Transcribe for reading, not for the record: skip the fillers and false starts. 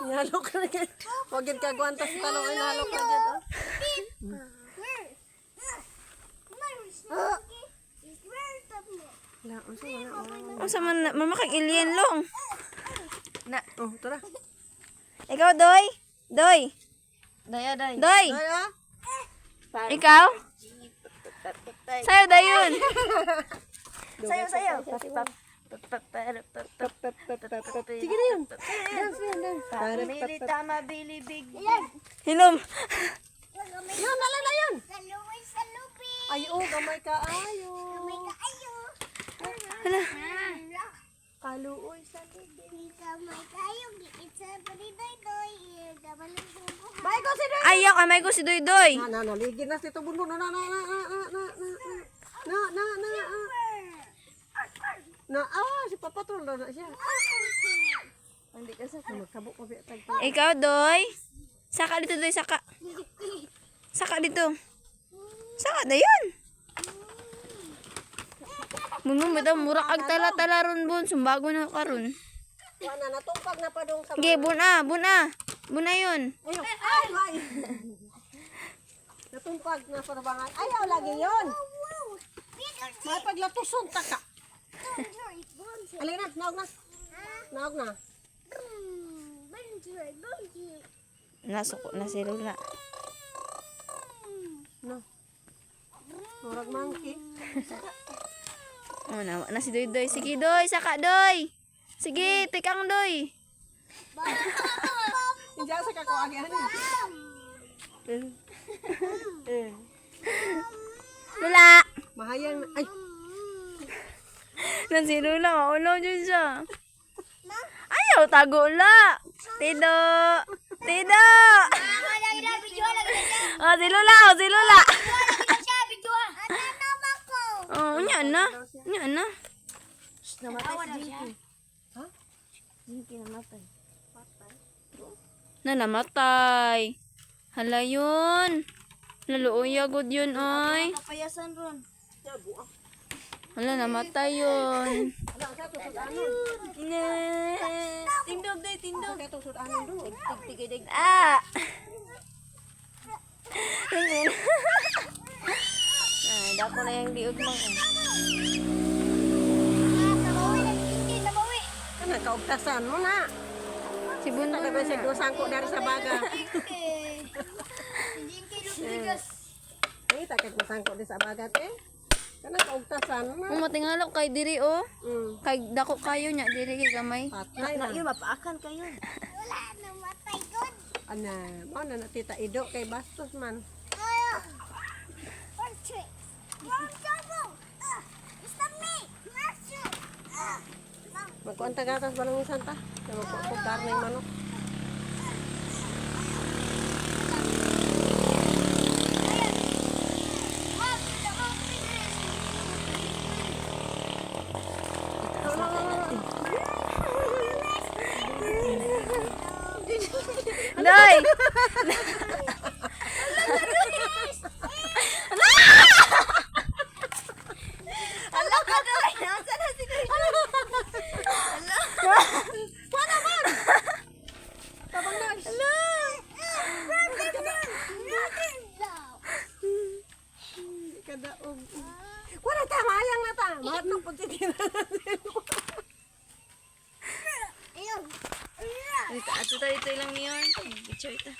Nalok na gid. Wag gid ka gwantas sa talong ay nalok na gid. Unsa man mamakag alien long. Na, oh, tara. Ikaw doy? Doy. Daya, day. Doy. Daya. Ikaw? Sayo dayon. Sayo, sayo. Sige na yun. Dance na yun, dance. Mili tama, bilibig. Hinom. Yun, nala na yun. Ay, oh, gamay ka, ayo. Hala. Kaluoy sa lubi. Bye ko si Doy. Ayaw kamay ko si Doy Doy. Na, ligid na si Tubunbun. Na. Si Papa Troll na siya. Hindi ka sa Magkabok ko biya tag. Ikaw Doy. Saka dito Doy, saka. Saka dito. Saka na yun. Munong bitaw mura kag tala-tala ron bun, sumbago na karon. Wala natumpag na pa dong sa. Ge, buna. Buna yun. Ayaw. Ay. Natumpag na sa bangan. Ayaw lagi yon. May paglatuson ta ka. Alin na, naog na. Naog na. Nasuko na si Lula. No. Murag monkey. Oh, nawa na si Doy Doy. Sige Doy, saka Doy. Sige, tikang Doy. Hindi sa kako agihan ni. Lula. Mahayang ay. Nan si Lula, maulo dyan siya. Ayaw, tago la. Tido. Oh, si Lula. Oh, nya na. namatay si Jinky. Ha? Jinky namatay. Na namatay. Hala yun. Laluoy agad yun, oy. Kapayasan ron. Hala, namatay yun. Tindog day, tindog. Tig-tig-tig. Ah! Dako na yung diog mo. Kana kaugtasan mo na. Si Bunbun Sabi sa na. sangko dari sa baga. Ay, takit masangko di sa baga te. Kana kaugtasan mo na. Matingalok kay diri, oh. Mm. Kay dako kayo nya, diri kay gamay. Patay Na na. yun, mapaakan kayo. Ana, mo na natita ido kay bastos man. Magkuan tagatas balang isan ta. Magkuan karne manok. Day! Alam ka doy! Nasaan na si Doy? Tabang na. Kadaog. Wala ta mayang na ta. Mahal ng pagtitira. Ito lang yun. Picture ito.